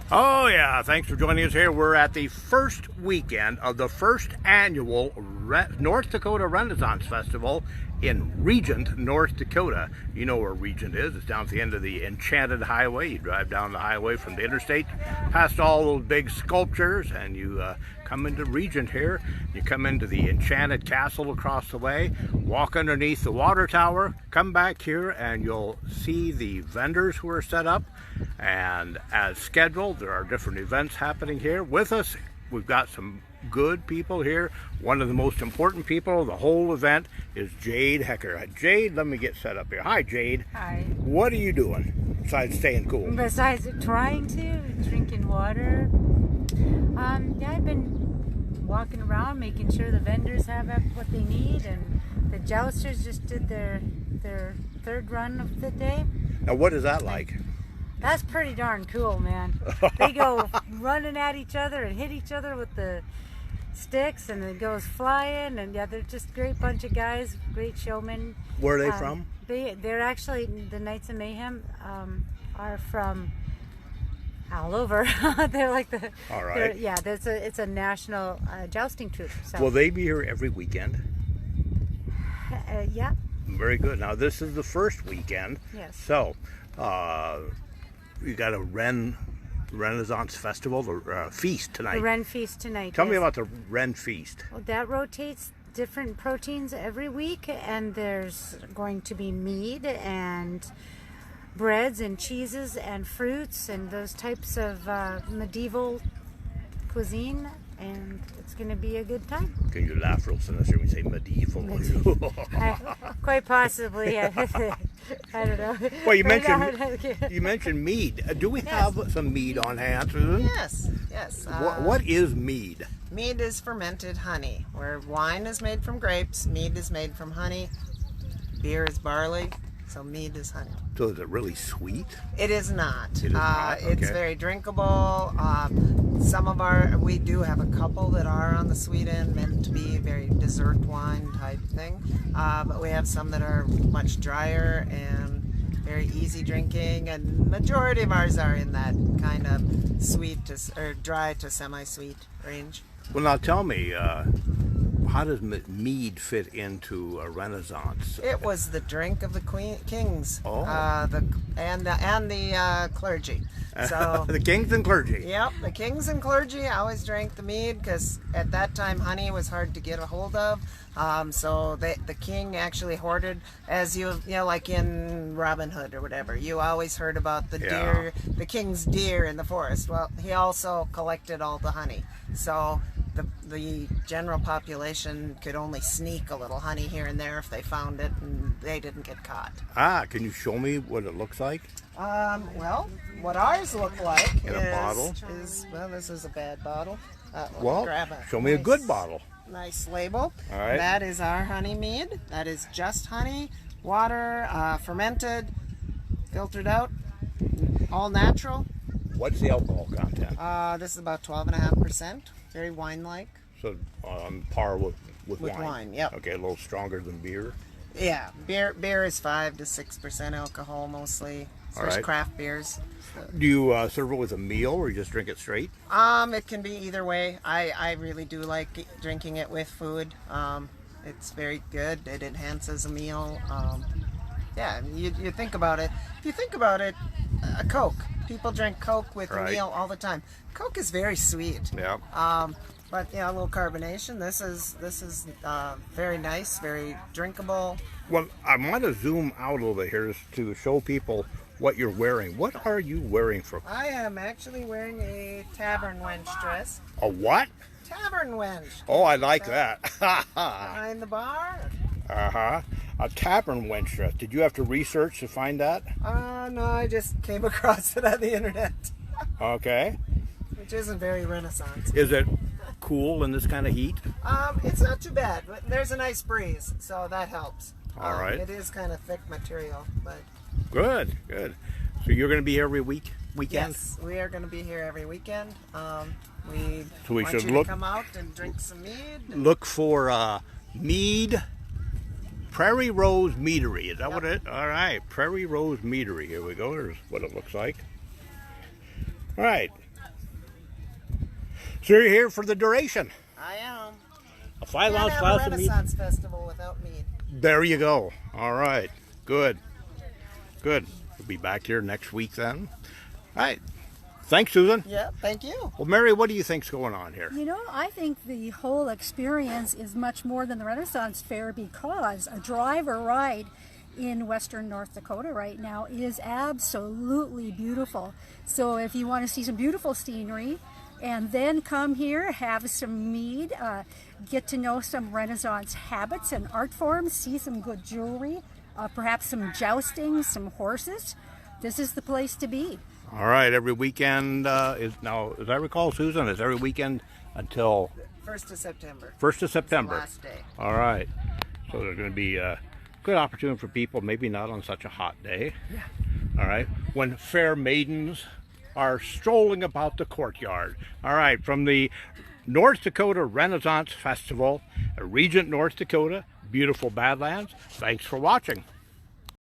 Oh yeah, thanks for joining us here. We're at the first weekend of the first annual North Dakota Renaissance Festival in Regent, North Dakota. You know where Regent is. It's down at the end of the Enchanted Highway. You drive down the highway from the interstate, past all those big sculptures, and you come into Regent here. You come into the Enchanted Castle across the way, walk underneath the water tower, come back here, and you'll see the vendors who are set up. And as scheduled, there are different events happening here. With us, we've got some good people here. One of the most important people of the whole event is Jayde Hecker. Jayde, let me get set up here. Hi, Jayde. Hi. What are you doing besides staying cool? Besides trying to, drinking water. Yeah, I've been walking around making sure the vendors have what they need, and the jousters just did their third run of the day. Now, what is that like? That's pretty darn cool, man. They go running at each other and hit each other with the sticks, and it goes flying, and yeah, they're just a great bunch of guys, great showmen. Where are they from? They're actually, the Knights of Mayhem are from all over. They're like the... All right. Yeah, it's a national jousting troupe. So. Will they be here every weekend? Yeah. Very good. Now, this is the first weekend. Yes. So, you got a Renaissance Festival, the feast tonight. The Rennes feast tonight. Tell me about the Rennes feast. Well, that rotates different proteins every week, and there's going to be mead and breads and cheeses and fruits and those types of medieval cuisine, and it's going to be a good time. Can you laugh real sinister when you say medieval? Quite possibly. I don't know. Well, you mentioned mead. Do we have some mead on hand, Susan? Yes. What is mead? Mead is fermented honey, where wine is made from grapes, mead is made from honey, beer is barley, so mead is honey. So is it really sweet? It is not. It is not? Okay. It's very drinkable. We do have a couple that are on the sweet end, meant to be very dessert wine type thing. But we have some that are much drier and very easy drinking, and majority of ours are in that kind of sweet or dry to semi-sweet range. Well, now tell me, how does mead fit into a Renaissance? It was the drink of the kings, and the clergy. So the kings and clergy. Yep, the kings and clergy always drank the mead because at that time honey was hard to get a hold of. So the king actually hoarded, as you know, like in Robin Hood or whatever. You always heard about the deer, the king's deer in the forest. Well, he also collected all the honey. So the general population could only sneak a little honey here and there if they found it, and they didn't get caught. Can you show me what it looks like? Well, what ours look like in a bottle well, this is a bad bottle. Show me a good bottle. Nice label. All right. That is our honey mead. That is just honey, water, fermented, filtered out, all natural. What's the alcohol content? This is about 12.5%. Very wine-like. So on par with wine. Yep. Okay, a little stronger than beer. Yeah, beer is 5 to 6% alcohol mostly. There's craft beers. So. Do you serve it with a meal, or you just drink it straight? It can be either way. I really do like drinking it with food. It's very good. It enhances a meal. Yeah, you think about it. If you think about it, a Coke. People drink Coke with a meal all the time. Coke is very sweet. Yeah. But yeah, a little carbonation. This is very nice, very drinkable. Well, I want to zoom out a little bit here to show people what you're wearing. What are you wearing for? I am actually wearing a tavern wench dress. A what? Tavern wench. Oh, I like that. Behind the bar. A tavern wench dress. Did you have to research to find that? No, I just came across it on the internet. Okay. Which isn't very Renaissance. Is it cool in this kind of heat? It's not too bad, but there's a nice breeze, so that helps. All right. It is kind of thick material, but... Good. So you're going to be here every weekend? Yes, we are going to be here every weekend. We want should you to come out and drink some mead. Look for Mead, Prairie Rose Meadery. Is that what it is? All right, Prairie Rose Meadery. Here we go. There's what it looks like. All right. So you're here for the duration. I am. A 5-ounce Can't have glass a of mead. Renaissance Festival without mead. There you go. All right. Good. Good. We'll be back here next week then. All right. Thanks, Susan. Yeah, thank you. Well, Mary, what do you think's going on here? You know, I think the whole experience is much more than the Renaissance Fair, because a drive or ride in western North Dakota right now is absolutely beautiful. So if you want to see some beautiful scenery and then come here, have some mead, get to know some Renaissance habits and art forms, see some good jewelry, perhaps some jousting, some horses, this is the place to be. All right. Every weekend as I recall, Susan, is every weekend until 1st of September. 1st of September. Last day. All right. So there's going to be a good opportunity for people, maybe not on such a hot day. Yeah. All right. When fair maidens are strolling about the courtyard. All right. From the North Dakota Renaissance Festival, Regent, North Dakota, beautiful Badlands. Thanks for watching.